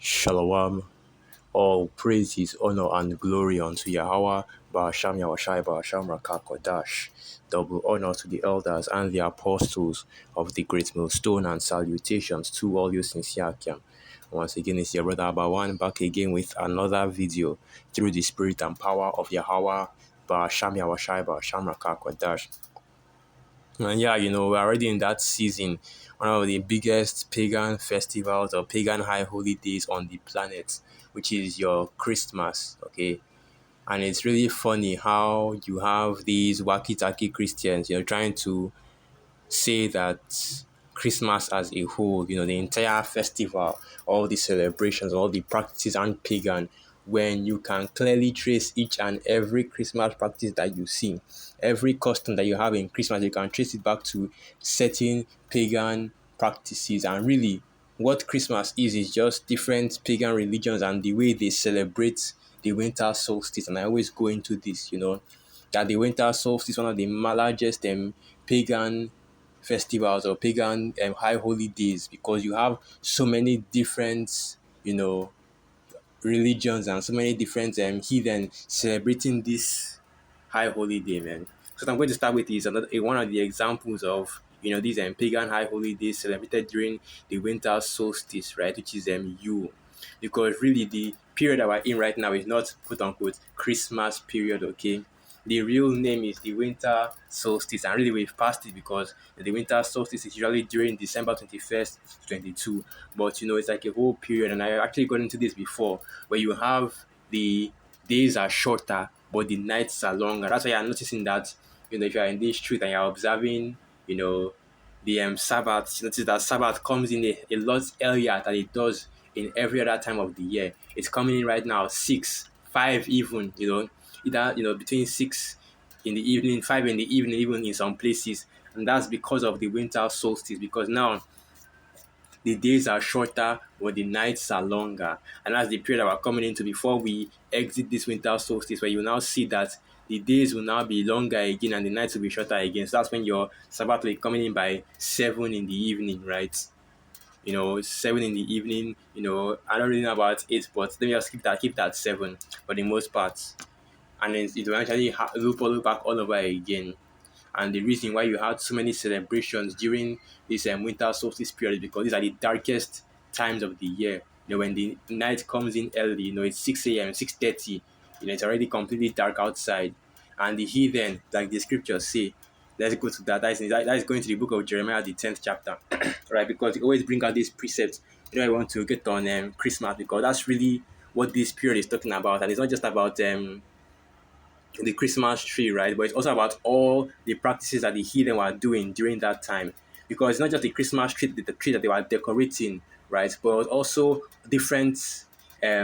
Shalom. All praises, honor, and glory unto Yahweh, Ba'asham Yahushai, Ba'asham Rakakodash. Double honor to the elders and the apostles of the great millstone, and salutations to all you sincere Akiam. Once again, it's your brother Abawan back again with another video through the spirit and power of Yahweh, Ba'asham Yahushai, Ba'asham Rakakodash. And yeah, we're already in that season, one of the biggest pagan festivals or pagan high holidays on the planet, which is your Christmas, okay? And it's really funny how you have these wacky-tacky Christians, trying to say that Christmas as a whole, the entire festival, all the celebrations, all the practices aren't pagan, when you can clearly trace each and every Christmas practice that you see. Every custom that you have in Christmas, you can trace it back to certain pagan practices. And really, what Christmas is just different pagan religions and the way they celebrate the winter solstice. And I always go into this, that the winter solstice is one of the largest pagan festivals or pagan high holy days, because you have so many different, religions and so many different heathen celebrating this high holy day, man. So what I'm going to start with is one of the examples of these pagan high holy days celebrated during the winter solstice, right? Which is Yule, because really the period that we're in right now is not quote unquote Christmas period, okay? The real name is the winter solstice, and really we've passed it because the winter solstice is usually during December 21st to 22. But it's like a whole period, and I actually got into this before, where you have the days are shorter, but the nights are longer. That's why you're noticing that, if you're in this street and you're observing, the Sabbath, you notice that Sabbath comes in a lot earlier than it does in every other time of the year. It's coming in right now, 6, 5 even, either, between 6 in the evening, 5 in the evening, even in some places. And that's because of the winter solstice, because now the days are shorter, but the nights are longer. And that's the period that we're coming into before we exit this winter solstice, where you now see that the days will now be longer again and the nights will be shorter again. So that's when your Sabbath will be coming in by 7 in the evening, right? 7 in the evening, I don't really know about 8, but let me just keep that 7 for the most part. And then it will actually loop back all over again. And the reason why you had so many celebrations during this winter solstice period is because these are the darkest times of the year. When the night comes in early, it's 6 a.m., 6:30, it's already completely dark outside. And the heathen, like the scriptures say, let's go to that. That is going to the book of Jeremiah, the 10th chapter, right? Because you always bring out these precepts. I want to get on Christmas, because that's really what this period is talking about. And it's not just about the Christmas tree, right? But it's also about all the practices that the heathen were doing during that time. Because it's not just the Christmas tree, the tree that they were decorating, right? But also different, this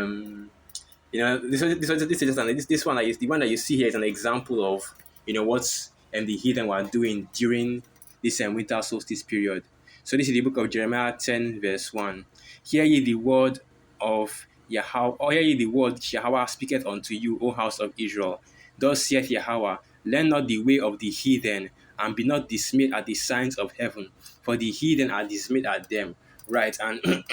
one is the one that you see here is an example of, what the heathen were doing during this winter solstice period. So this is the book of Jeremiah 10, verse 1. Hear ye the word of Yahweh, or hear ye the word which Yahweh speaketh unto you, O house of Israel. Thus saith Yahweh, learn not the way of the heathen, and be not dismayed at the signs of heaven, for the heathen are dismayed at them. Right, and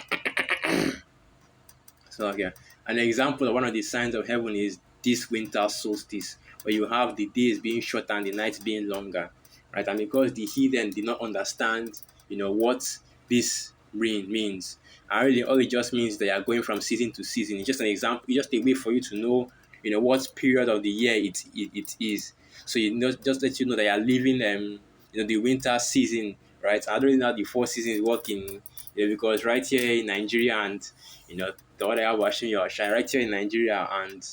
so okay, an example of one of the signs of heaven is this winter solstice, where you have the days being shorter and the nights being longer, right? And because the heathen did not understand, what this rain means, and really all it just means that you are going from season to season. It's just an example, it's just a way for you to know, what period of the year it is. So just let you know that you are living the winter season, right? I don't really know how the 4 seasons work in, because right here in Nigeria and the other half watching your shine right here in Nigeria and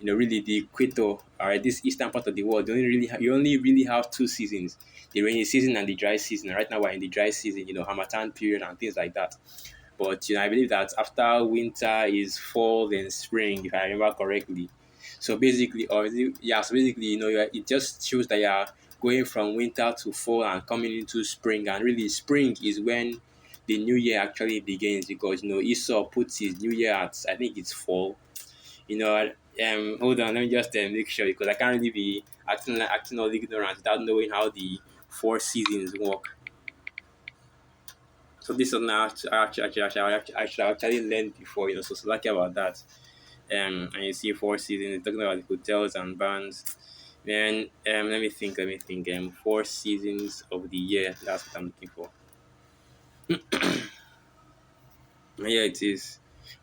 really the equator, all right, this eastern part of the world, you only really have 2 seasons, the rainy season and the dry season. Right now we're in the dry season, Harmattan period and things like that. But I believe that after winter is fall then spring, if I remember correctly. So basically, it just shows that you're going from winter to fall and coming into spring. And really, spring is when the new year actually begins, because Esau puts his new year at, I think it's fall. Hold on, let me just make sure, because I can't really be acting all ignorant without knowing how the 4 seasons work. So this is something I should actually learned before, so lucky about that. And you see four seasons talking about the hotels and bands. Man, let me think. Four seasons of the year. That's what I'm looking for. Yeah, it is.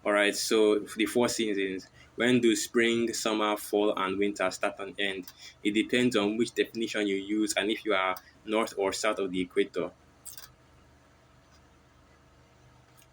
All right. So for the four seasons, when do spring, summer, fall, and winter start and end? It depends on which definition you use and if you are north or south of the equator.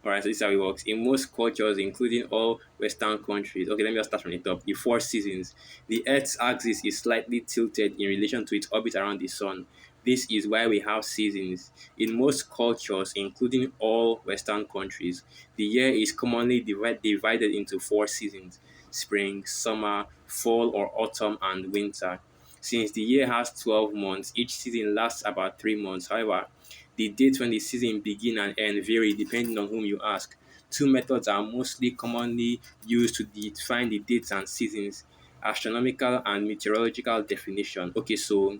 Alright, so this is how it works. In most cultures, including all Western countries, okay, let me just start from the top. The four seasons. The Earth's axis is slightly tilted in relation to its orbit around the Sun. This is why we have seasons. In most cultures, including all Western countries, the year is commonly divided into four seasons: spring, summer, fall or autumn, and winter. Since the year has 12 months, each season lasts about 3 months. However, the dates when the season begin and end vary depending on whom you ask. Two methods are mostly commonly used to define the dates and seasons: astronomical and meteorological definition. Okay, so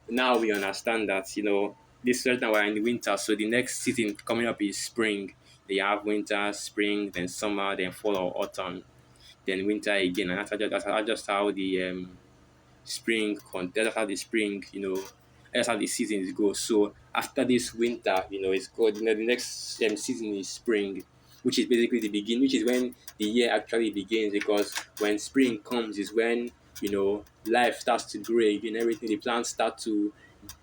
now we understand that this right now we're in the winter, so the next season coming up is spring. They have winter, spring, then summer, then fall or autumn, then winter again, and that's just how the that's how the spring, that's how the seasons go. So after this winter, it's good. The next season is spring, which is basically the begin, which is when the year actually begins. Because when spring comes, is when life starts to grow again. Everything, the plants start to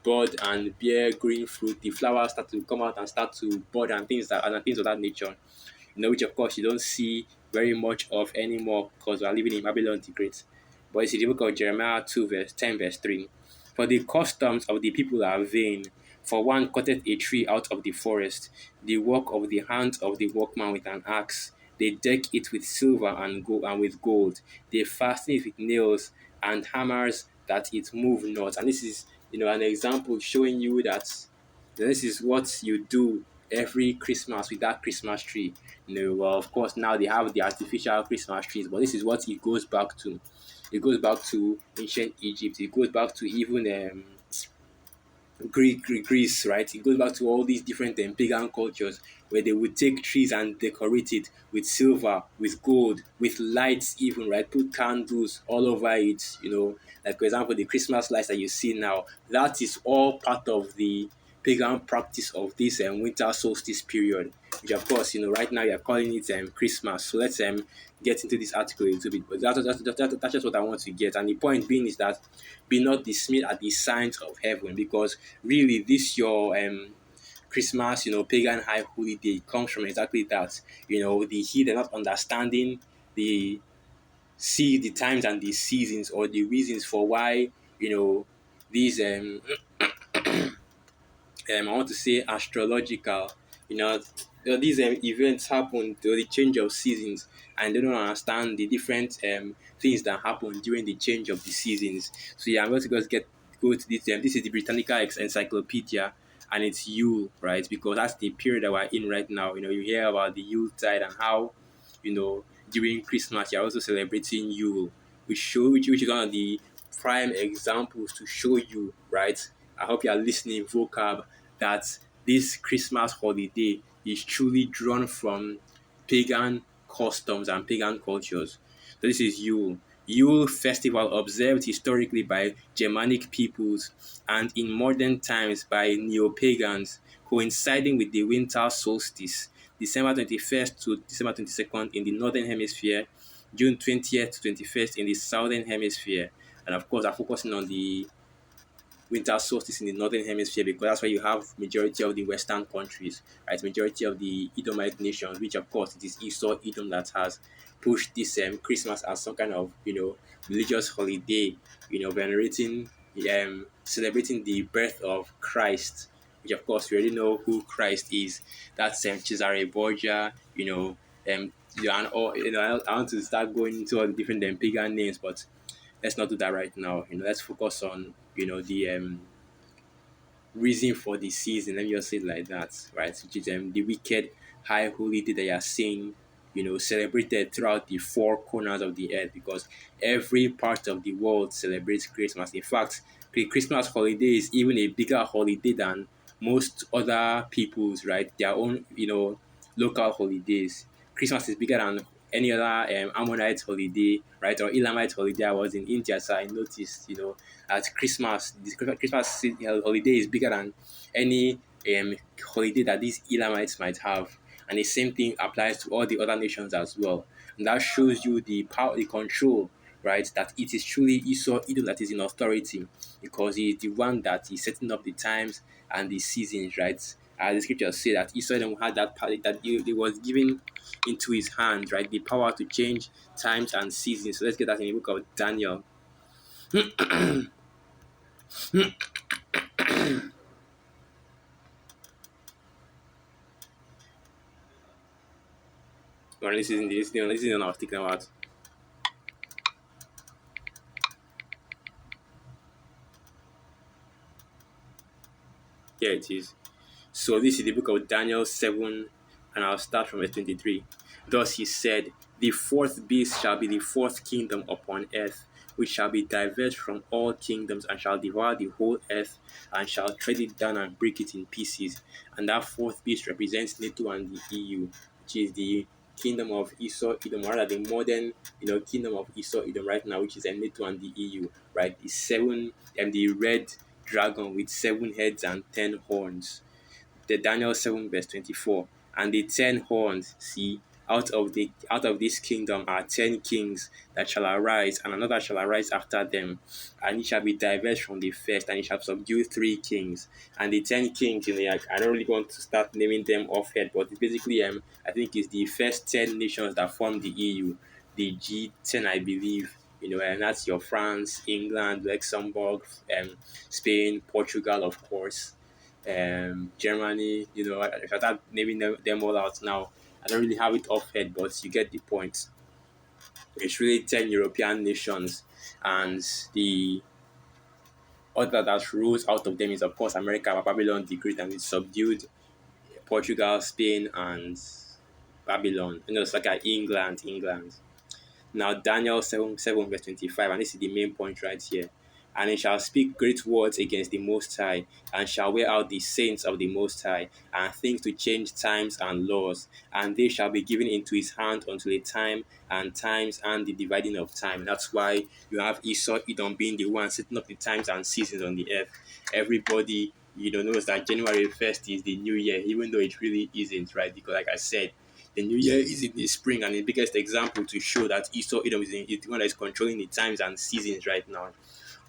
bud and bear green fruit. The flowers start to come out and start to bud and things of that nature. Which of course you don't see very much of anymore because we are living in Babylon the Great. But it's in the book of Jeremiah 2, verse 10, verse 3. For the customs of the people are vain. For one cutteth a tree out of the forest, the work of the hands of the workman with an axe. They deck it with silver and gold and with gold. They fasten it with nails and hammers that it move not. And this is an example showing you that this is what you do every Christmas with that Christmas tree. Well, of course, now they have the artificial Christmas trees, but this is what it goes back to. It goes back to ancient Egypt. It goes back to even Greece, right? It goes back to all these different pagan cultures where they would take trees and decorate it with silver, with gold, with lights, even, right? Put candles all over it, like for example, the Christmas lights that you see now. That is all part of the pagan practice of this winter solstice period, which of course, right now you're calling it Christmas. So let's get into this article a little bit, but that's just what I want to get. And the point being is that be not dismayed at the signs of heaven, because really this your Christmas, pagan high holiday comes from exactly that. The heathen not understanding the the times and the seasons, or the reasons for why these I want to say astrological, these events happen to the change of seasons, and they don't understand the different things that happen during the change of the seasons. So yeah, I'm going to just go to this. This is the Britannica Encyclopedia, and it's Yule, right? Because that's the period that we're in right now. You hear about the Yule tide and how during Christmas you're also celebrating Yule, which is one of the prime examples to show you, right? I hope you are listening, vocab, that this Christmas holiday is truly drawn from pagan customs and pagan cultures. So this is Yule. Yule festival observed historically by Germanic peoples and in modern times by neo-pagans, coinciding with the winter solstice, December 21st to December 22nd in the northern hemisphere, June 20th to 21st in the southern hemisphere. And of course, I'm focusing on the winter solstice in the northern hemisphere because that's where you have majority of the western countries, right? Majority of the Edomite nations, which of course it is Esau Edom that has pushed this Christmas as some kind of religious holiday, venerating celebrating the birth of Christ, which of course we already know who Christ is. That's Cesare Borgia, and all, I want to start going into all the different pagan names, but let's not do that right now. Let's focus on the reason for the season. Let me just say it like that, right? Which is the wicked high holy day that you are seeing, celebrated throughout the four corners of the earth, because every part of the world celebrates Christmas. In fact, the Christmas holiday is even a bigger holiday than most other people's, right, their own, local holidays. Christmas is bigger than any other Ammonite holiday, right, or Elamite holiday. I was in India, so I noticed, at Christmas, this Christmas holiday is bigger than any holiday that these Elamites might have. And the same thing applies to all the other nations as well. And that shows you the power, the control, right? That it is truly Esau Edom that is in authority, because he is the one that is setting up the times and the seasons, right? As the scriptures say that Esau Edom had that power, that it was given into his hand, right? The power to change times and seasons. So let's get that in the book of Daniel. Or this is what I was thinking about. Here it is. So this is the book of Daniel 7, and I'll start from verse 23. Thus he said, the fourth beast shall be the fourth kingdom upon earth, which shall be diverse from all kingdoms, and shall devour the whole earth, and shall tread it down and break it in pieces. And that fourth beast represents NATO and the EU, which is the kingdom of Esau Edom, rather the modern, kingdom of Esau Edom right now, which is a NATO and the EU, right? The seven and the red dragon with 7 heads and 10 horns, the Daniel 7 verse 24. And the 10 horns, see, out of this kingdom are 10 kings that shall arise, and another shall arise after them, and he shall be diverse from the first, and he shall subdue 3 kings. And the 10 kings, I don't really want to start naming them off head, but basically, I think it's the first 10 nations that form the EU, the G10, I believe. And that's your France, England, Luxembourg, Spain, Portugal, of course, Germany. If I start naming them all out now, I don't really have it off head, but you get the point. It's really 10 European nations, and the other that rose out of them is, of course, America, Babylon the Great, and it subdued Portugal, Spain, and Babylon. It's like England. Now, Daniel 7 verse 25, and this is the main point right here. And he shall speak great words against the Most High, and shall wear out the saints of the Most High, and think to change times and laws. And they shall be given into his hand until a time and times and the dividing of time. That's why you have Esau Edom being the one setting up the times and seasons on the earth. Everybody, knows that January 1st is the new year, even though it really isn't, right? Because, like I said, the new year is in the spring, and the biggest example to show that Esau Edom is the one that is controlling the times and seasons right now,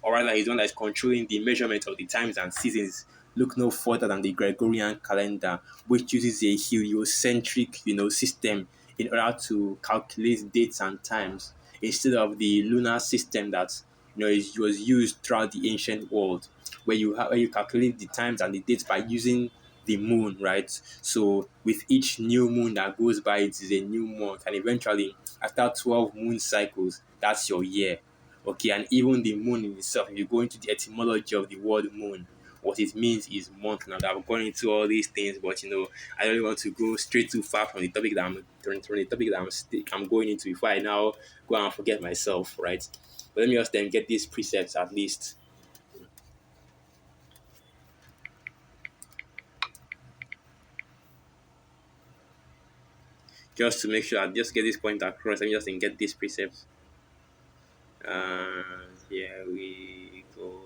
or rather, he's the one that is controlling the measurement of the times and seasons. Look no further than the Gregorian calendar, which uses a heliocentric, system in order to calculate dates and times, instead of the lunar system that was used throughout the ancient world, where you calculate the times and the dates by using the moon, right? So with each new moon that goes by, it is a new month, and eventually, after 12 moon cycles, that's your year. Okay, and even the moon in itself, if you go into the etymology of the word moon, what it means is month. Now that I'm going into all these things, but I don't want to go straight too far from the topic that I'm going into before I now go and forget myself, right? But let me just then get these precepts at least, just to make sure I just get this point across. Let me just then get these precepts. Here we go.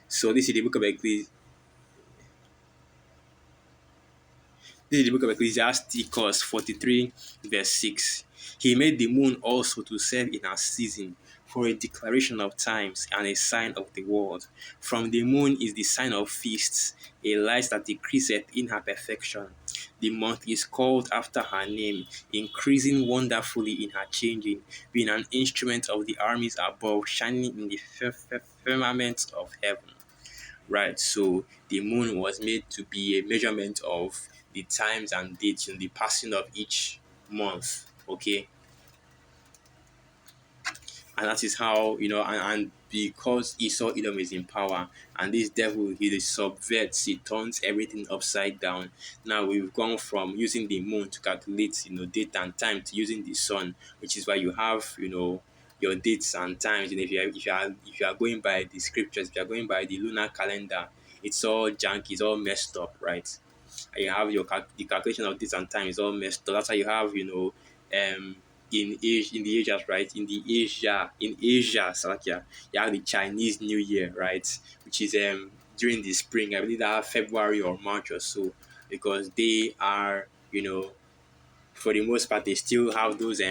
So this is the book of Ecclesiastes. This is the book of Ecclesiasticus 43, verse 6. He made the moon also to serve in her season, for a declaration of times and a sign of the world. From the moon is the sign of feasts, a light that decreaseth in her perfection. The month is called after her name, increasing wonderfully in her changing, being an instrument of the armies above, shining in the firmament of heaven. Right, so the moon was made to be a measurement of the times and dates in the passing of each month. Okay, and that is how and because Esau Edom is in power, and this devil, he subverts, he turns everything upside down. Now we've gone from using the moon to calculate date and time, to using the sun, which is why you have your dates and times. And if you are going by the scriptures, if you are going by the lunar calendar, it's all janky, it's all messed up, right? And you have the calculation of this and time is all messed up. That's why you have, in Asia, in the Asias, right? In Asia, Salakia, you have the Chinese New Year, right? Which is during the spring. I believe that February or March or so, because they are, for the most part, they still have those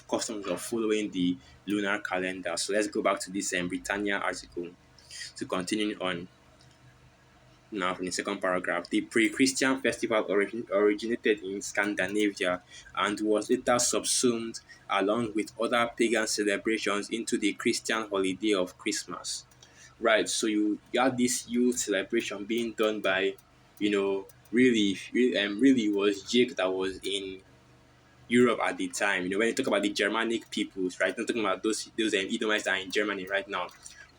customs of following the lunar calendar. So let's go back to this Britannia article to continue on. Now, in the second paragraph, the pre-Christian festival originated in Scandinavia and was later subsumed along with other pagan celebrations into the Christian holiday of Christmas. Right, so you have this youth celebration being done by, really was Jake that was in Europe at the time. When you talk about the Germanic peoples, right? Not talking about those Edomites that are in Germany right now,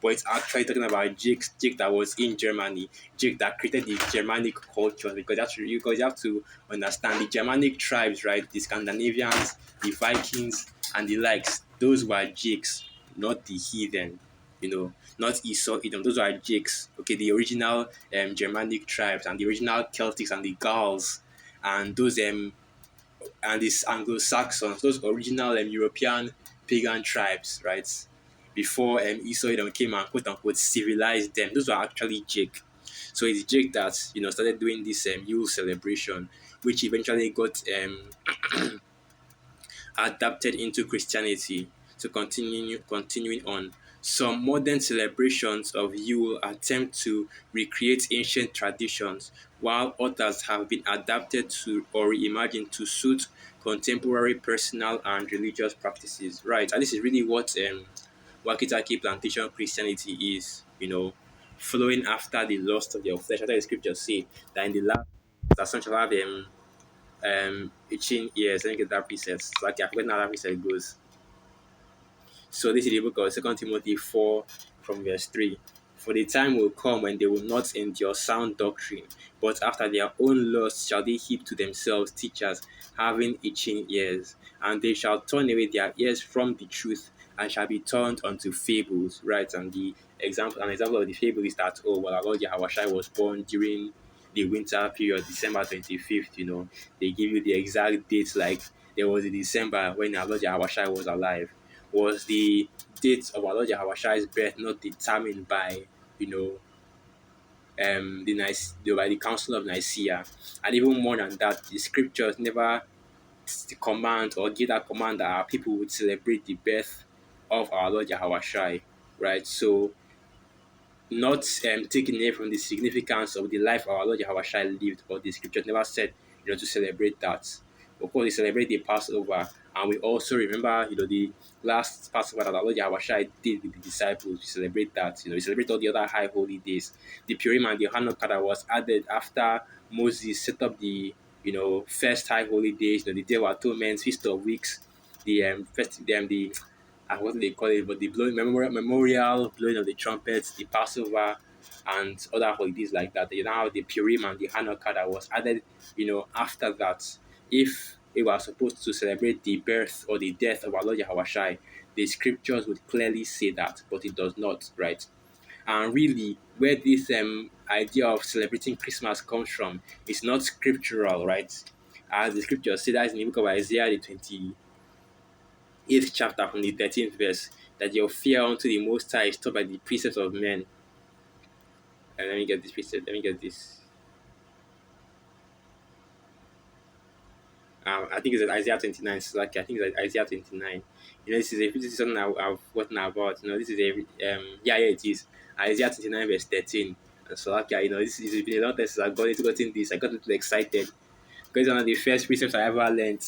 but it's actually talking about Jake that was in Germany, Jake that created the Germanic culture. Because you have to understand the Germanic tribes, right? The Scandinavians, the Vikings, and the likes. Those were Jakes, not the heathen. Not Esau, Edom. Those were Jakes. Okay, the original Germanic tribes and the original Celtics and the Gauls and those and these Anglo-Saxons, those original European pagan tribes, right? Before Esau Edom came and quote unquote civilized them, those were actually Jake. So it's Jake that started doing this Yule celebration, which eventually got adapted into Christianity. So continuing on, some modern celebrations of Yule attempt to recreate ancient traditions, while others have been adapted to or reimagined to suit contemporary personal and religious practices. Right, and this is really what Wakitaki plantation Christianity is. Following after the lust of their flesh. After the scriptures say that in the last that some shall have itching ears. Let me get that preset. So like I forget how that preset goes. So this is the book of 2 Timothy 4 from verse 3. For the time will come when they will not endure sound doctrine, but after their own lusts shall they heap to themselves teachers having itching ears, and they shall turn away their ears from the truth and shall be turned unto fables. Right, and an example of the fable is that our Lord Yahushua was born during the winter period, December 25th. They give you the exact date, like there was a December when our Lord Yahushua was alive. Was the date of our Lord Yahweh's birth not determined by, by the Council of Nicaea? And even more than that, the scriptures never command or give that command that our people would celebrate the birth of our Lord Yahweh, right? So not taking away from the significance of the life our Lord Yahweh lived, but the scriptures never said, to celebrate that. Of course, we celebrate the Passover, and we also remember, the last Passover that our Lord Yahweh did with the disciples. We celebrate that. We celebrate all the other high holy days. The Purim and the Hanukkah that was added after Moses set up the, first high holy days, the Day of Atonement, Feast of Weeks, the what do they call it? But the memorial blowing of the trumpets, the Passover, and other holidays like that. You now have the Purim and the Hanukkah that was added, after that. If we were supposed to celebrate the birth or the death of our Lord Yahushua, the scriptures would clearly say that, but it does not, right? And really, where this idea of celebrating Christmas comes from is not scriptural, right? As the scriptures say, that is in the book of Isaiah, the 28th chapter from the 13th verse, that your fear unto the Most High is taught by the precepts of men. And let me get this precept. Let me get this. I think it's Isaiah 29. So like I think it's Isaiah 29. This is something I've gotten about. This is yeah, it is Isaiah 29 verse 13. And so like this has been a long time since I've gotten this. I got a little excited because one of the first precepts I ever learned.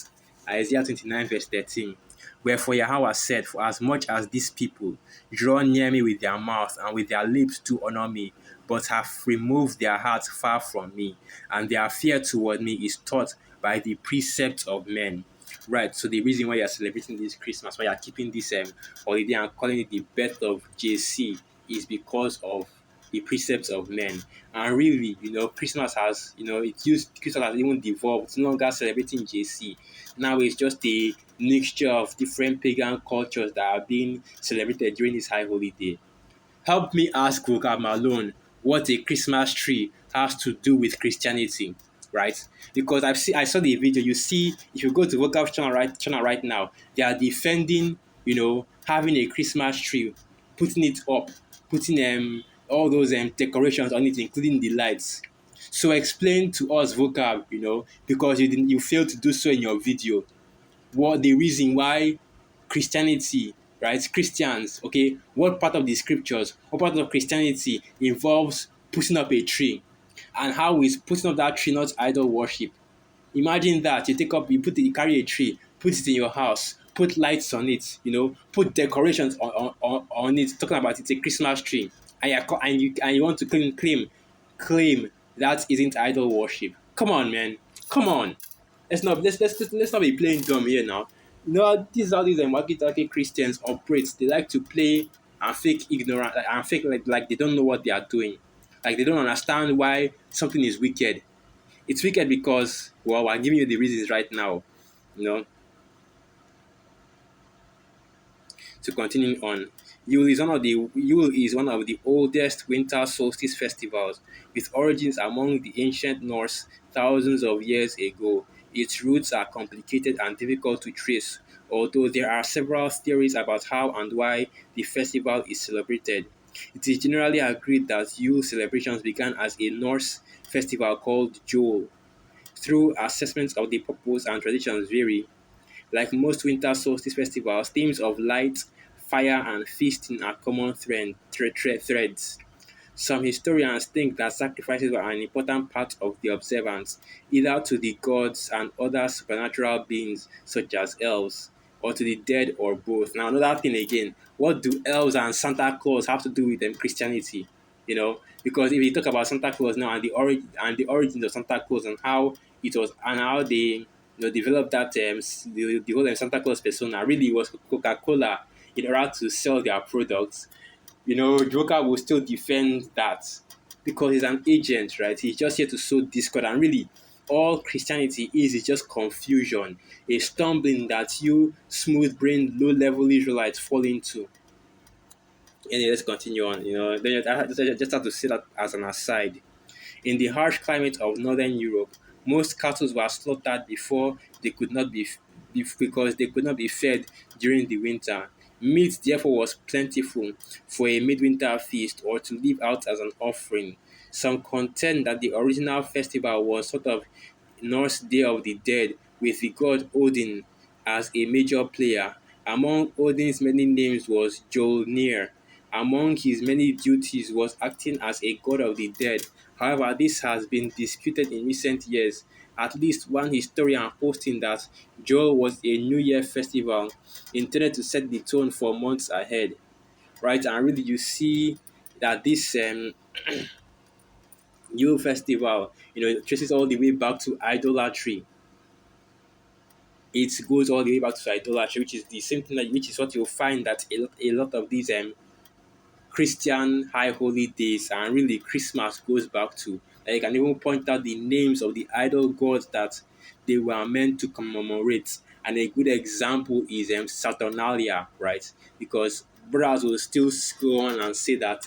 Isaiah 29 verse 13. Wherefore Yahweh said, for as much as these people draw near me with their mouth and with their lips to honor me, but have removed their hearts far from me, and their fear toward me is taught by the precepts of men. Right, so the reason why you're celebrating this Christmas, why you're keeping this holiday and calling it the birth of JC is because of the precepts of men. And really, Christmas has, Christmas has even devolved. It's no longer celebrating JC. Now it's just a mixture of different pagan cultures that are being celebrated during this high holiday. Help me ask Vocab Malone, what a Christmas tree has to do with Christianity, right? Because I saw the video. You see, if you go to Vocab channel right now, they are defending, having a Christmas tree, putting it up, putting all those decorations on it, including the lights. So explain to us, Vocab, because you failed to do so in your video, what the reason why Christianity, right? Christians, okay, what part of the scriptures, what part of Christianity involves putting up a tree, and how is putting up that tree not idol worship? Imagine that you carry a tree, put it in your house, put lights on it, put decorations on it, talking about it's a Christmas tree, and you want to claim that isn't idol worship. Come on, man. Come on. Let's not be playing dumb here now. This is how these walkie-talkie Christians operate. They like to play and fake ignorant, and fake like they don't know what they are doing. Like they don't understand why something is wicked. It's wicked because, well, I'm giving you the reasons right now. You know, to continue on, Yule is one of the oldest winter solstice festivals, with origins among the ancient Norse thousands of years ago. Its roots are complicated and difficult to trace, although there are several theories about how and why the festival is celebrated. It is generally agreed that Yule celebrations began as a Norse festival called Jol. Through assessments of the purpose and traditions vary, like most winter solstice festivals, themes of light, fire, and feasting are common threads. Some historians think that sacrifices were an important part of the observance, either to the gods and other supernatural beings such as elves, or to the dead, or both. Now, another thing again, what do elves and Santa Claus have to do with Christianity? Because if you talk about Santa Claus now, and the origins of Santa Claus, and how it was, and how they developed that the whole Santa Claus persona, really was Coca-Cola in order to sell their products. Joker will still defend that because he's an agent, right? He's just here to sow discord, and really, all Christianity is just confusion, a stumbling that you smooth-brained, low-level Israelites fall into. Anyway, let's continue on. Then I just have to say that as an aside. In the harsh climate of northern Europe, most cattle were slaughtered before they could not because they could not be fed during the winter. Meat therefore was plentiful for a midwinter feast or to leave out as an offering. Some contend that the original festival was sort of Norse Day of the Dead, with the god Odin as a major player. Among Odin's many names was Jolnir. Among his many duties was acting as a god of the dead. However, this has been disputed in recent years. At least one historian posting that Jol was a New Year festival intended to set the tone for months ahead. Right, and really you see that this Yule festival, traces all the way back to idolatry. It goes all the way back to idolatry, which is the same thing, which is what you'll find that a lot of these Christian high holy days, and really Christmas goes back to. Like, you can even point out the names of the idol gods that they were meant to commemorate. And a good example is Saturnalia, right? Because brothers will still go on and say that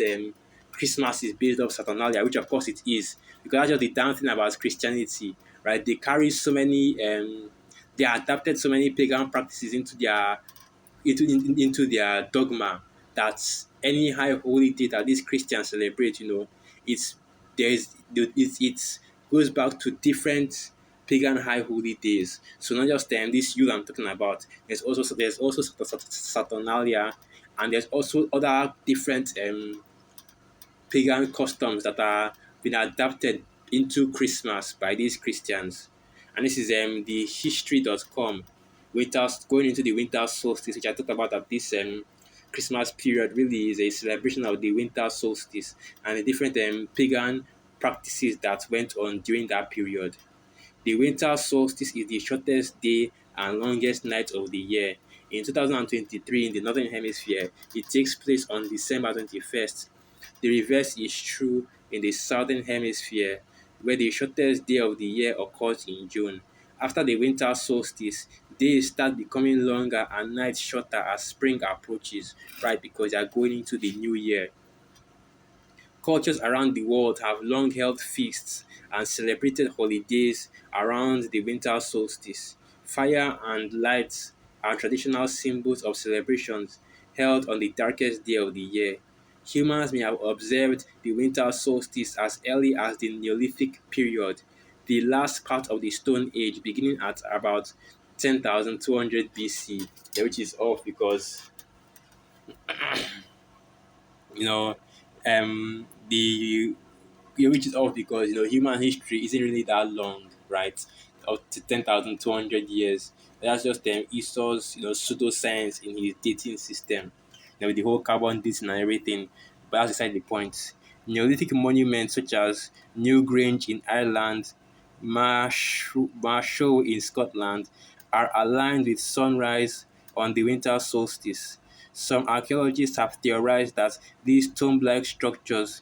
Christmas is based off Saturnalia, which of course it is, because that's just the damn thing about Christianity, right? They carry so many, they adapted so many pagan practices into their dogma, that any high holy day that these Christians celebrate, it's there's it goes back to different pagan high holy days. So not just this Yule I'm talking about. There's also Saturnalia, and there's also other different pagan customs that are being adapted into Christmas by these Christians. And this is the history.com, going into the winter solstice, which I talked about, that this Christmas period really is a celebration of the winter solstice and the different pagan practices that went on during that period. The winter solstice is the shortest day and longest night of the year. In 2023, in the Northern Hemisphere, it takes place on December 21st. The reverse is true in the Southern Hemisphere, where the shortest day of the year occurs in June. After the winter solstice, days start becoming longer and nights shorter as spring approaches, right? Because they are going into the new year. Cultures around the world have long held feasts and celebrated holidays around the winter solstice. Fire and lights are traditional symbols of celebrations held on the darkest day of the year. Humans may have observed the winter solstice as early as the Neolithic period, the last part of the Stone Age, beginning at about 10,200 BC, which is off because you know the which is off because human history isn't really that long, right? Up to 10,200 years. That's just Esau's pseudoscience in his dating system. With the whole carbon dating and everything. But that's beside the point. Neolithic monuments such as Newgrange in Ireland, Marshow in Scotland are aligned with sunrise on the winter solstice. Some archaeologists have theorized that these tomb-like structures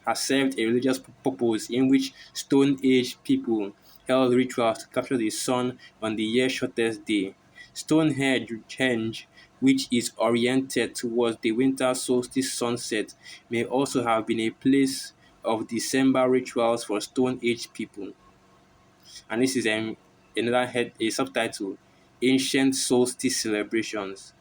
has served a religious purpose in which Stone Age people held rituals to capture the sun on the year's shortest day. Stonehenge, which is oriented towards the winter solstice sunset, may also have been a place of December rituals for Stone Age people. And this is another a subtitle: Ancient Solstice Celebrations.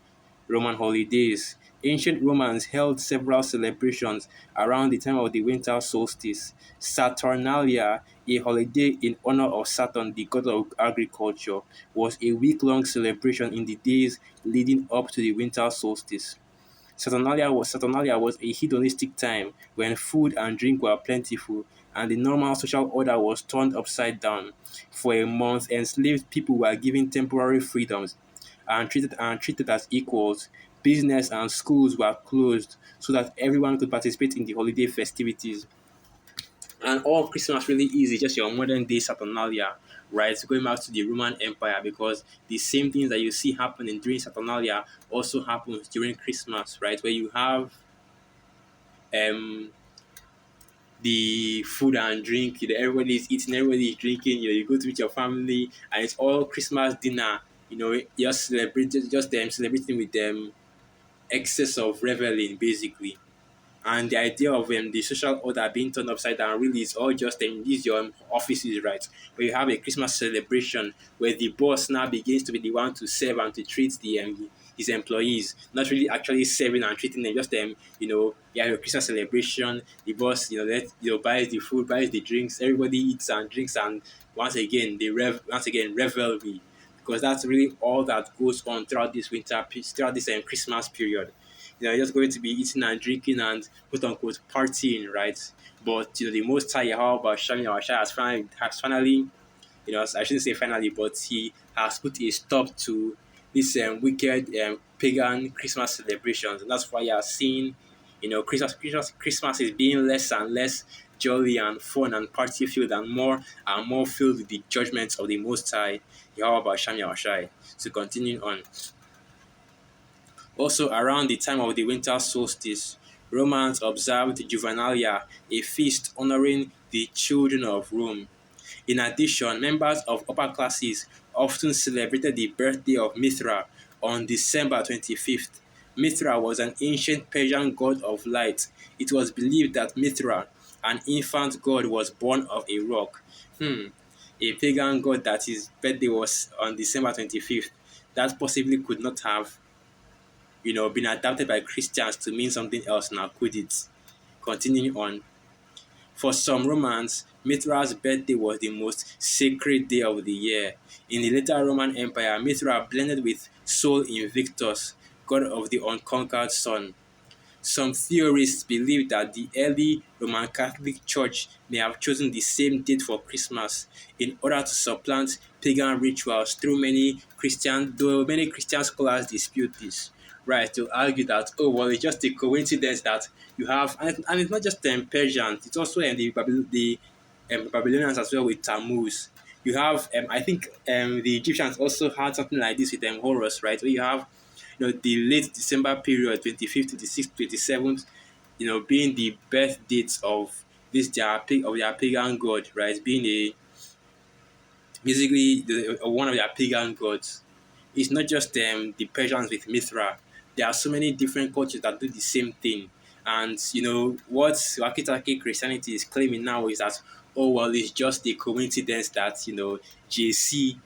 Roman holidays. Ancient Romans held several celebrations around the time of the winter solstice. Saturnalia, a holiday in honor of Saturn, the god of agriculture, was a week-long celebration in the days leading up to the winter solstice. Saturnalia was a hedonistic time when food and drink were plentiful and the normal social order was turned upside down. For a month, enslaved people were given temporary freedoms and treated as equals. Business and schools were closed so that everyone could participate in the holiday festivities. And all Christmas really is just your modern day Saturnalia, right? Going back to the Roman Empire, because the same things that you see happening during Saturnalia also happens during Christmas, right? Where you have um the food and drink, everybody's eating, everybody's drinking, you go to meet your family and it's all Christmas dinner, just celebrating with them excess of reveling basically. And the idea of the social order being turned upside down really is all just these your offices, right? Where you have a Christmas celebration where the boss now begins to be the one to serve and to treat his employees, not really actually serving and treating them. Just you have a Christmas celebration. The boss, buys the food, buys the drinks. Everybody eats and drinks, and once again revelry, because that's really all that goes on throughout this Christmas period. You're just going to be eating and drinking and quote unquote partying, right? But the Most High Yahweh Shami Awashai has finally, I shouldn't say finally, but he has put a stop to this wicked pagan Christmas celebrations, and that's why you are seeing, Christmas is being less and less jolly and fun and party filled and more filled with the judgments of the Most High Yahweh Shami Awashai. So continuing on. Also, around the time of the winter solstice, Romans observed Juvenalia, a feast honoring the children of Rome. In addition, members of upper classes often celebrated the birthday of Mithra on December 25th. Mithra was an ancient Persian god of light. It was believed that Mithra, an infant god, was born of a rock. A pagan god that his birthday was on December 25th. That possibly could not have been adapted by Christians to mean something else now, could it? Continuing on. For some Romans, Mithra's birthday was the most sacred day of the year. In the later Roman Empire, Mithra blended with Sol Invictus, god of the unconquered sun. Some theorists believe that the early Roman Catholic Church may have chosen the same date for Christmas in order to supplant pagan rituals though many Christian scholars dispute this. Right, to argue that, oh, well, it's just a coincidence that you have, and it's not just Persians, it's also the Babylonians as well with Tammuz. You have, I think, the Egyptians also had something like this with Horus, right? Where you have the late December period, 25th, 26th, 27th, being the birth dates of their pagan god, right? Being basically one of their pagan gods. It's not just the Persians with Mithra, There are so many different cultures that do the same thing. And what Wakitake Christianity is claiming now is that, oh well, it's just a coincidence that JC,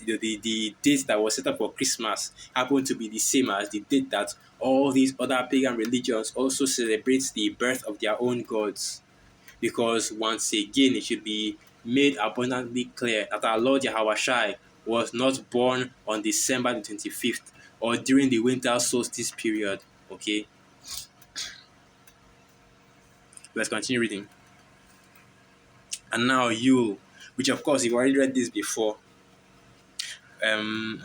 the date that was set up for Christmas happened to be the same as the date that all these other pagan religions also celebrate the birth of their own gods. Because once again, it should be made abundantly clear that our Lord Yahushai was not born on December the 25th or during the winter solstice period. Okay, let's continue reading. And now you, which of course you've already read this before. Um,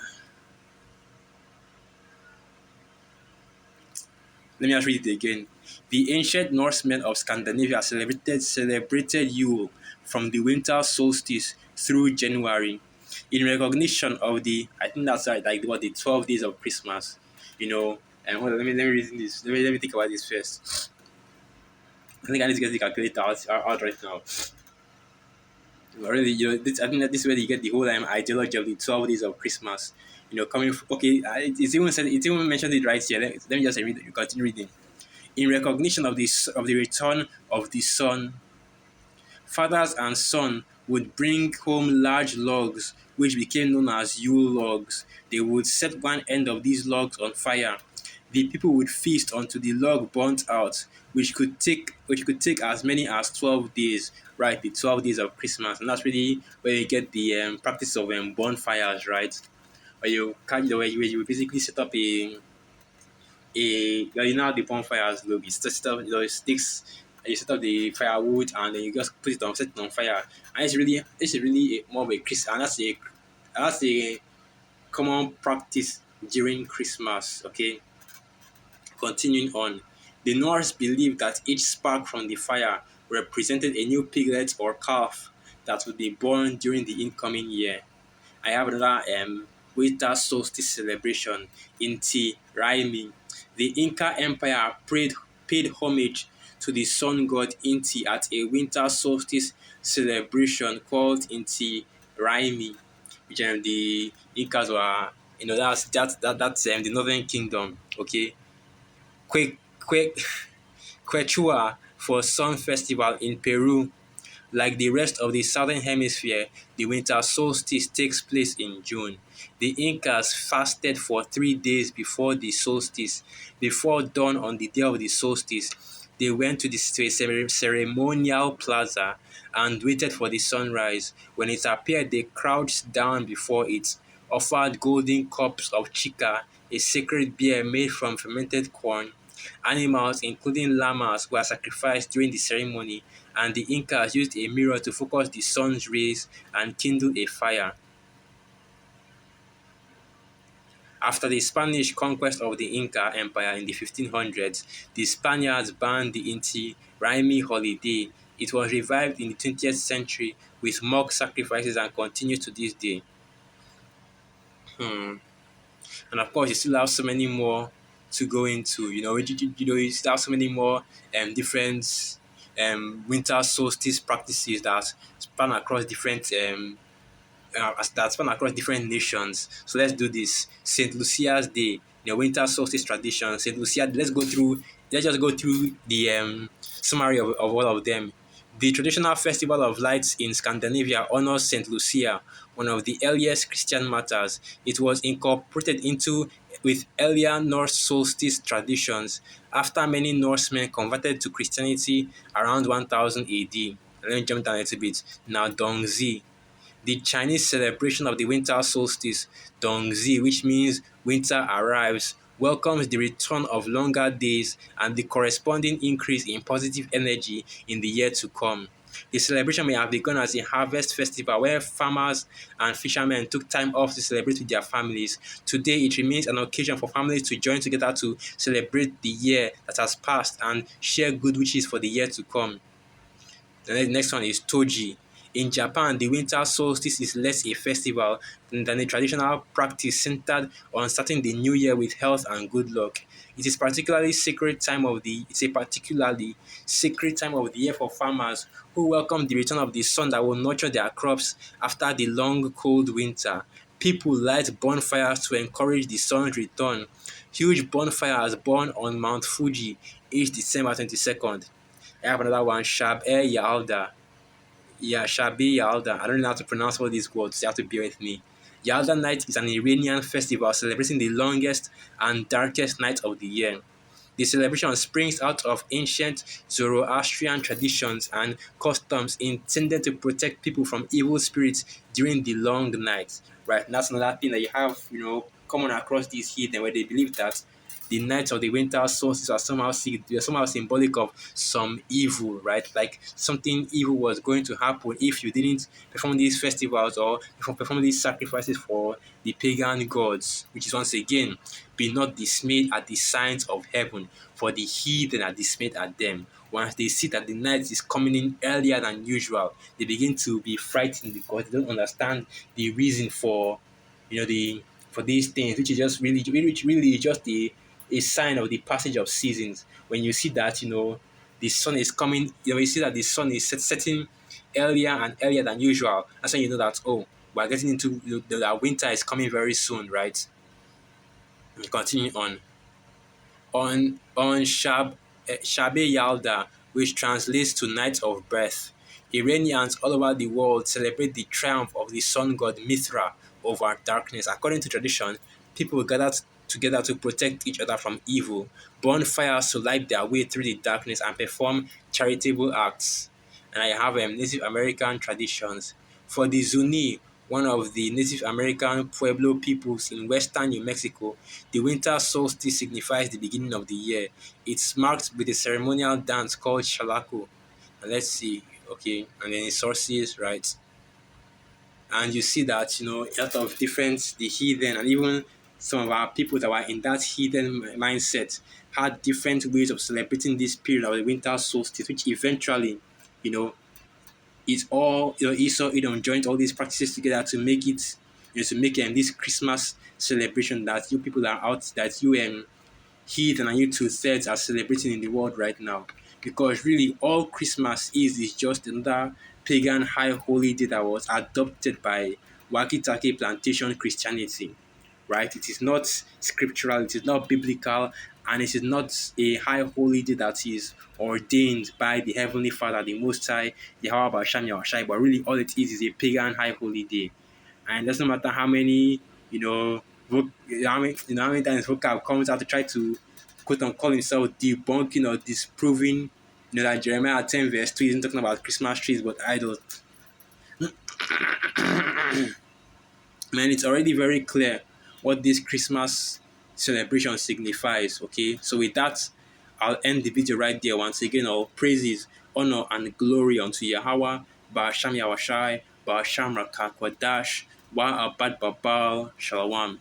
Let me just read it again. The ancient Norsemen of Scandinavia celebrated Yule from the winter solstice through January in recognition of the, I think that's right, like what, the 12 days of Christmas. And hold on, let me read this. Let me think about this first. I think I need to get the calculator out right now. Already, I think that this is where you get the whole ideology of the 12 days of Christmas. Okay, it's even mentioned it right here. Let me just continue reading. In recognition of the return of the sun, fathers and son would bring home large logs, which became known as Yule logs. They would set one end of these logs on fire. The people would feast until the log burnt out, which could take as many as 12 days. Right, the 12 days of Christmas, and that's really where you get the practice of bonfires, right? Where you basically set up how the bonfires look. It's just stuff, sticks. You set up the firewood and then you just set it on fire. And it's really more of a Christmas, and that's a common practice during Christmas. Okay, continuing on, the Norse believed that each spark from the fire represented a new piglet or calf that would be born during the incoming year. I have another winter solstice celebration in Raimi. The Inca Empire paid homage to the sun god Inti at a winter solstice celebration called Inti Raimi, which the Incas were, that's the Northern Kingdom. Okay, Quick, quick, Quechua for Sun Festival in Peru. Like the rest of the southern hemisphere, the winter solstice takes place in June. The Incas fasted for 3 days before the solstice. Before dawn on the day of the solstice, they went to the ceremonial plaza and waited for the sunrise. When it appeared, they crouched down before it, offered golden cups of chica, a sacred beer made from fermented corn. Animals, including llamas, were sacrificed during the ceremony, and the Incas used a mirror to focus the sun's rays and kindle a fire. After the Spanish conquest of the Inca Empire in the 1500s, the Spaniards banned the Inti Raymi holiday. It was revived in the 20th century with mock sacrifices and continues to this day. And of course, you still have so many more to go into. You still have so many more different winter solstice practices that span across different nations. So let's do this. Saint Lucia's Day, the winter solstice tradition. Saint Lucia. Let's just go through the summary of all of them. The traditional festival of lights in Scandinavia honors Saint Lucia, one of the earliest Christian martyrs. It was incorporated into with earlier Norse solstice traditions after many Norsemen converted to Christianity around 1000 AD. Let me jump down a little bit. Now, Dongzi, the Chinese celebration of the winter solstice, Dongzi, which means winter arrives, welcomes the return of longer days and the corresponding increase in positive energy in the year to come. The celebration may have begun as a harvest festival where farmers and fishermen took time off to celebrate with their families. Today, it remains an occasion for families to join together to celebrate the year that has passed and share good wishes for the year to come. The next one is Toji. In Japan, the winter solstice is less a festival than a traditional practice centered on starting the new year with health and good luck. It's a particularly sacred time of the year for farmers who welcome the return of the sun that will nurture their crops after the long cold winter. People light bonfires to encourage the sun's return. Huge bonfires born on Mount Fuji each December 22nd. I have another one, Yalda. Yeah, Shabi Yalda. I don't know how to pronounce all these words. You have to bear with me. Yalda night is an Iranian festival celebrating the longest and darkest night of the year. The celebration springs out of ancient Zoroastrian traditions and customs intended to protect people from evil spirits during the long night. Right, and that's another thing that you have, common across these heathen, where they believe that the nights of the winter solstice are somehow symbolic of some evil, right? Like something evil was going to happen if you didn't perform these festivals or perform these sacrifices for the pagan gods, which is once again, be not dismayed at the signs of heaven, for the heathen are dismayed at them. Once they see that the night is coming in earlier than usual, they begin to be frightened because they don't understand the reason for, the for these things, which is just really just a sign of the passage of seasons. When you see that, the sun is coming, you see that the sun is setting earlier and earlier than usual. That's when you know that, oh, we're getting into the winter is coming very soon, right? And continue on Shabe Yalda, which translates to Night of Birth. Iranians all over the world celebrate the triumph of the sun god Mithra over darkness. According to tradition, people gather together to protect each other from evil, burn fires to light their way through the darkness, and perform charitable acts. And I have Native American traditions. For the Zuni, one of the Native American Pueblo peoples in western New Mexico, the winter solstice signifies the beginning of the year. It's marked with a ceremonial dance called shalako. And let's see, okay, and then it sources, right? And you see that, a lot of different, the heathen, and even some of our people that were in that heathen mindset had different ways of celebrating this period of the winter solstice, which eventually, you know, it's all, Esau, joined all these practices together to make it, to make this Christmas celebration that you people are out, that you heathen and you two-thirds are celebrating in the world right now. Because really, all Christmas is just another pagan high holy day that was adopted by Wakitake plantation Christianity, right? It is not scriptural, it is not biblical, and it is not a high holy day that is ordained by the Heavenly Father, the Most High, Yahweh Basham Yahweh, but really all it is a pagan high holy day. And it doesn't matter how many, how many times vocab comes out to try to quote unquote call himself debunking or disproving, that Jeremiah 10 verse 2 isn't talking about Christmas trees but idols. Man, it's already very clear what this Christmas celebration signifies, okay? So with that, I'll end the video right there. Once again, all praises, honor, and glory unto Yahweh, Ba'asham Yawashai, Ba'asham Rakakwadash, Wa Abad Babal, Shalom.